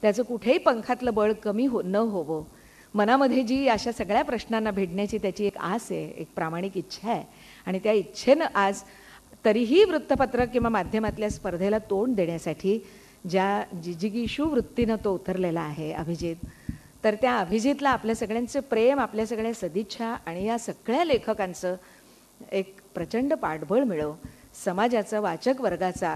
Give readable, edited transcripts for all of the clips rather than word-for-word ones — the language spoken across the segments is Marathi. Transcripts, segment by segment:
त्याचं कुठेही पंखातलं बळ कमी न होवं, मनामध्ये जी अशा सगळ्या प्रश्नांना भिडण्याची त्याची एक आस आहे, एक प्रामाणिक इच्छा आहे, आणि त्या इच्छेनं आज तरीही वृत्तपत्र किंवा माध्यमातल्या स्पर्धेला तोंड देण्यासाठी ज्या जिजिगीषू वृत्तीनं तो उतरलेला आहे अभिजित, तर त्या अभिजितला आपल्या सगळ्यांचं प्रेम, आपल्या सगळ्या सदिच्छा आणि या सगळ्या लेखकांचं एक प्रचंड पाठबळ मिळो, समाजाचा वाचक वर्गाचा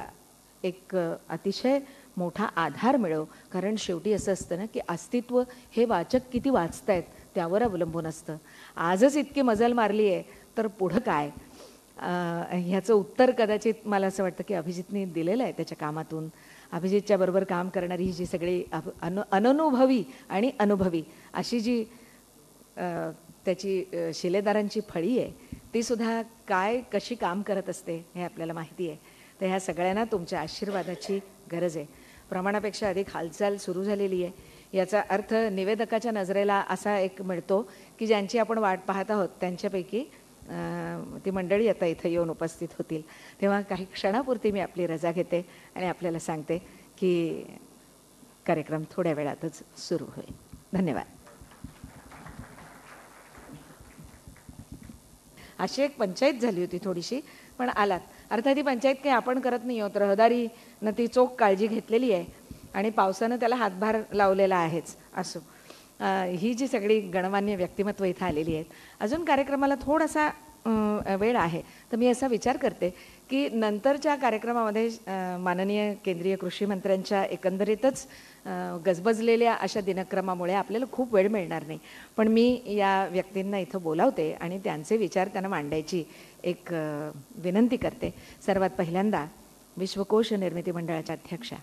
एक अतिशय मोठा आधार मिळो. कारण शेवटी असं असतं ना की अस्तित्व हे वाचक किती वाचतायत त्यावर अवलंबून असतं. आजच इतकी मजल मारली आहे तर पुढं काय, ह्याचं उत्तर कदाचित मला असं वाटतं की अभिजितने दिलेलं आहे त्याच्या कामातून. अभिजितच्या बरोबर काम करणारी ही जी सगळी अननुभवी आणि अनुभवी अशी जी त्याची शिलेदारांची फळी आहे, ती सुद्धा काय कशी काम करत असते हे आपल्याला माहिती आहे. तर ह्या सगळ्यांना तुमच्या आशीर्वादाची गरज आहे. प्रमाणापेक्षा अधिक हालचाल सुरू झालेली आहे. याचा अर्थ निवेदकाच्या नजरेला असा एक मिळतो की ज्यांची आपण वाट पाहत आहोत त्यांच्यापैकी ती मंडळी आता इथं येऊन उपस्थित होतील. तेव्हा काही क्षणापुरती मी आपली रजा घेते आणि आपल्याला सांगते की कार्यक्रम थोड्या वेळातच सुरू होईल. धन्यवाद. अशी एक पंचायत झाली होती थोडीशी, पण आलात. अर्थात ही पंचायत काही आपण करत नाही आहोत, रहदारीनं ती चोख काळजी घेतलेली आहे आणि पावसानं त्याला हातभार लावलेला आहेच. असो, ही जी सगळी गणमान्य व्यक्तिमत्व इथं आलेली आहेत. अजून कार्यक्रमाला थोडासा वेळ आहे, तर मी असा विचार करते की नंतरच्या कार्यक्रमामध्ये माननीय केंद्रीय कृषी मंत्र्यांच्या एकंदरीतच गजबजलेल्या अशा दिनक्रमामुळे आपल्याला खूप वेळ मिळणार नाही. पण मी या व्यक्तींना इथं बोलावते आणि त्यांचे विचार त्यांना मांडायची एक विनंती करते. सर्वात पहिल्यांदा विश्वकोश निर्मिती मंडळाच्या अध्यक्षा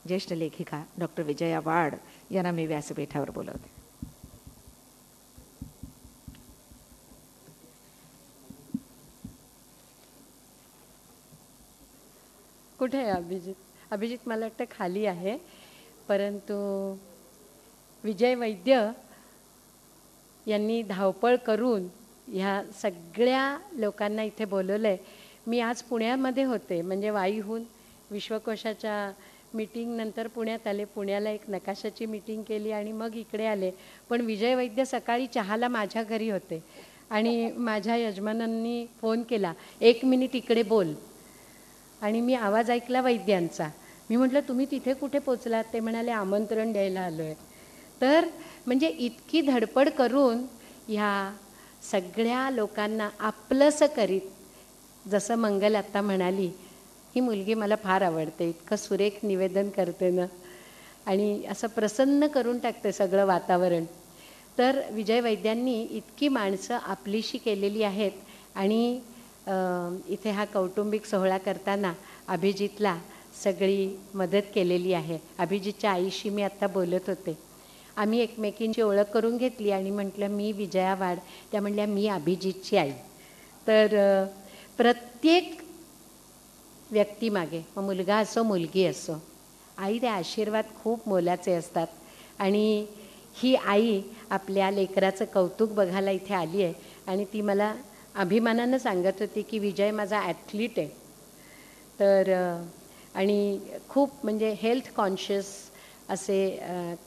ज्येष्ठ लेखिका डॉक्टर विजया वाड यांना मी व्यासपीठावर बोलवते. कुठे आहे अभिजित? अभिजित मला वाटतं खाली आहे, परंतु विजय वैद्य यांनी धावपळ करून ह्या सगळ्या लोकांना इथे बोलवलं आहे. मी आज पुण्यामध्ये होते, म्हणजे वाईहून विश्वकोशाच्या मीटिंगनंतर पुण्यात आले. पुण्याला एक नकाशाची मीटिंग केली आणि मग इकडे आले. पण विजय वैद्य सकाळी चहाला माझ्या घरी होते आणि माझ्या यजमानांनी फोन केला, 1 मिनिट इकडे बोल. आणि मी आवाज ऐकला वैद्यांचा. मी म्हटलं तुम्ही तिथे कुठे पोचलात? ते म्हणाले आमंत्रण द्यायला आलो आहे. तर म्हणजे इतकी धडपड करून ह्या सगळ्या लोकांना आपलंसं करीत, जसं मंगल आत्ता म्हणाली, ही मुलगी मला फार आवडते, इतकं सुरेख निवेदन करते ना आणि असं प्रसन्न करून टाकते सगळं वातावरण. तर विजय वैद्यांनी इतकी माणसं आपलीशी केलेली आहेत आणि इथे हा कौटुंबिक सोहळा करताना अभिजितला सगळी मदत केलेली आहे. अभिजितच्या आईशी मी आत्ता बोलत होते. आम्ही एकमेकींची ओळख करून घेतली आणि म्हटलं मी विजया वाड, त्या म्हणल्या मी अभिजितची आई. तर प्रत्येक व्यक्तीमागे, मग मुलगा असो मुलगी असो, आईचे आशीर्वाद खूप मोलाचे असतात. आणि ही आई आपल्या लेकराचं कौतुक बघायला इथे आली आहे आणि ती मला अभिमानानं सांगत होती की विजय माझा ॲथलीट आहे. तर आणि खूप म्हणजे हेल्थ कॉन्शियस असे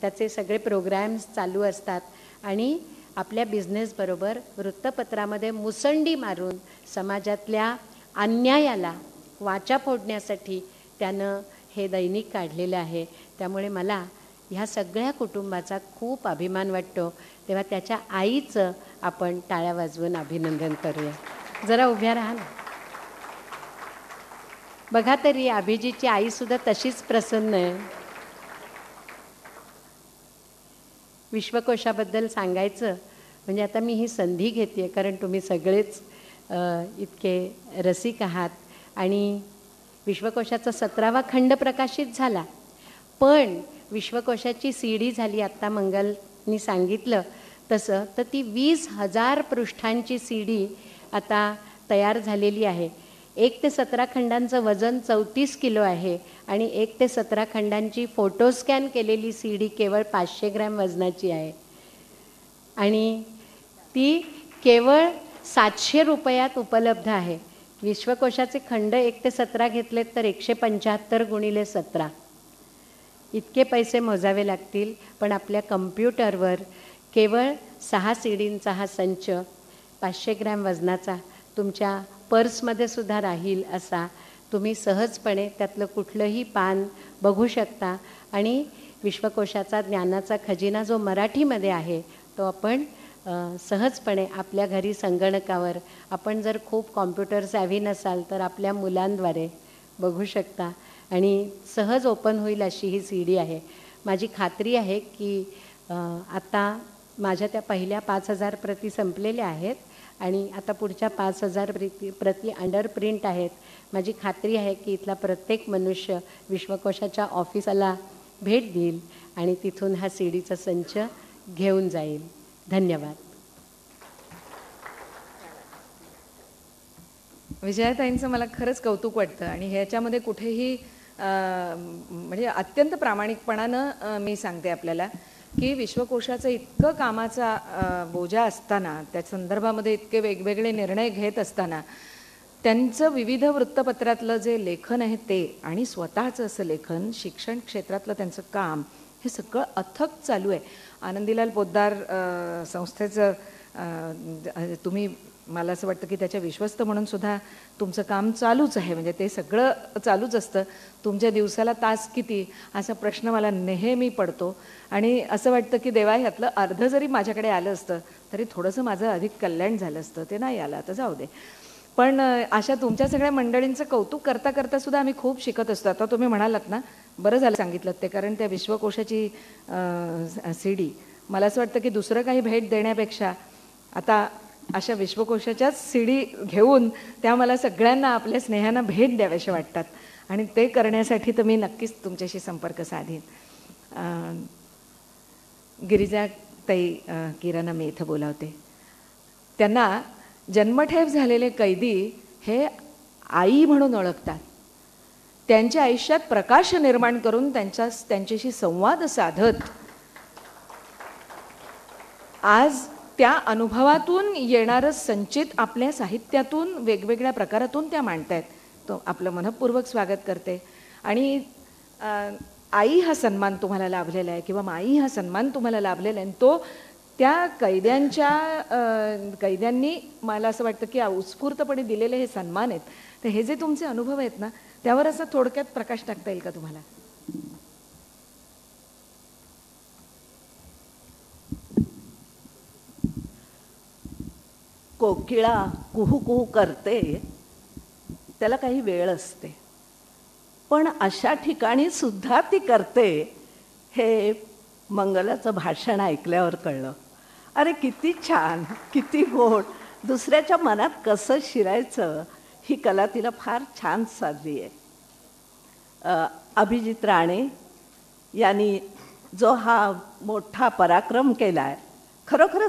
त्याचे सगळे प्रोग्रॅम्स चालू असतात आणि आपल्या बिझनेसबरोबर वृत्तपत्रामध्ये मुसंडी मारून समाजातल्या अन्यायाला वाचा फोडण्यासाठी त्यानं हे दैनिक काढलेलं आहे. त्यामुळे मला ह्या सगळ्या कुटुंबाचा खूप अभिमान वाटतो. तेव्हा त्याच्या आईचं आपण टाळ्या वाजवून अभिनंदन करूया. जरा उभ्या राहा ना. बघा तरी अभिजीतची आईसुद्धा तशीच प्रसन्न आहे. विश्वकोशाबद्दल सांगायचं म्हणजे आता मी ही संधी घेते कारण तुम्ही सगळेच इतके रसिक आहात आणि विश्वकोशाचा 17वा खंड प्रकाशित झाला. पण विश्वकोशाची CD झाली आत्ता मंगलनी सांगितलं तसं, तर ती 20,000 पृष्ठांची CD आता तयार झालेली आहे. 1 ते 17 खंडांचं वजन 34 किलो आहे आणि 1 ते 17 खंडांची फोटो स्कॅन केलेली CD केवळ 500 ग्रॅम वजनाची आहे आणि ती केवळ 700 रुपयात उपलब्ध आहे. विश्वकोशाचे खंड 1 ते 17 घेतलेत तर 175 गुणिले 17 इतके पैसे मोजावे लागतील, पण आपल्या कम्प्युटरवर केवळ 6 सीडींचा हा संच 500 ग्रॅम वजनाचा तुमच्या पर्समध्ये सुद्धा राहील असा तुम्ही सहजपणे त्यातलं कुठलंही पान बघू शकता आणि विश्वकोशाचा ज्ञानाचा खजिना जो मराठीमध्ये आहे तो आपण सहजपणे आपल्या घरी संगणकावर, आपण जर खूप कॉम्प्युटर सॅव्ही नसाल तर आपल्या मुलांद्वारे बघू शकता आणि सहज ओपन होईल अशी ही सी डी आहे. माझी खात्री आहे की आता माझ्या त्या पहिल्या 5,000 प्रती संपलेल्या आहेत आणि आता पुढच्या 5,000 प्रती अंडर प्रिंट आहेत. माझी खात्री आहे की इथला प्रत्येक मनुष्य विश्वकोशाच्या ऑफिसाला भेट देईल आणि तिथून हा सी डीचा संच घेऊन जाईल. धन्यवाद. विजयाताईंचं मला खरंच कौतुक वाटतं आणि ह्याच्यामध्ये कुठेही म्हणजे अत्यंत प्रामाणिकपणानं मी सांगते आपल्याला की विश्वकोशाचं इतकं कामाचा बोजा असताना, त्या संदर्भामध्ये इतके वेगवेगळे निर्णय घेत असताना त्यांचं विविध वृत्तपत्रातलं जे लेखन आहे ते आणि स्वतःचं असं लेखन, शिक्षण क्षेत्रातलं त्यांचं काम, हे सगळं अथक चालू आहे. आनंदीलाल पोद्दार संस्थेचं तुम्ही, मला असं वाटतं की त्याच्या विश्वस्त म्हणून सुद्धा तुमचं काम चालूच आहे. म्हणजे ते सगळं चालूच असतं. तुमच्या दिवसाला तास किती असा प्रश्न मला नेहमी पडतो आणि असं वाटतं की देवा ह्यातलं अर्ध जरी माझ्याकडे आलं असतं तरी थोडंसं माझं अधिक कल्याण झालं असतं. ते नाही आलं, आता जाऊ दे. पण अशा तुमच्या सगळ्या मंडळींचं कौतुक करता करता सुद्धा आम्ही खूप शिकत असतो. आता तुम्ही म्हणालात ना, बरं झालं सांगितलं ते, कारण त्या विश्वकोशाची सी डी, मला असं वाटतं की दुसरं काही भेट देण्यापेक्षा आता अशा विश्वकोशाच्याच सी डी घेऊन त्या मला सगळ्यांना आपल्या स्नेहानं भेट द्याव्याशा वाटतात आणि ते करण्यासाठी तर मी नक्कीच तुमच्याशी संपर्क साधेन. गिरिजाताई किरणा मी इथं बोलावते. त्यांना जन्मठेप झालेले कैदी हे आई म्हणून ओळखतात. त्यांच्या आयुष्यात प्रकाश निर्माण करून त्यांच्याशी संवाद साधत आज त्या अनुभवातून येणारं संचित आपल्या साहित्यातून वेगवेगळ्या प्रकारातून त्या मांडतायत. तो आपलं मनःपूर्वक स्वागत करते. आणि आई हा सन्मान तुम्हाला लाभलेला आहे किंवा माई हा सन्मान तुम्हाला लाभलेला आहे, तो त्या कैद्यांनी मला असं वाटतं की उत्स्फूर्तपणे दिलेले हे सन्मान आहेत. तर हे जे तुमचे अनुभव आहेत ना, त्यावर असं थोडक्यात प्रकाश टाकता येईल का तुम्हाला? कोकिळा कुहू कुहू करते, त्याला काही वेळ असते, पण अशा ठिकाणी सुद्धा ती करते हे मंगलाचं भाषण ऐकल्यावर कळलं. अरे किती छान, किती गोड, दुसऱ्याच्या मनात कसं शिरायचं ही कला तिला फार छान साधली आहे. अभिजित राणे यांनी जो हा मोठा पराक्रम केला आहे, खरोखरच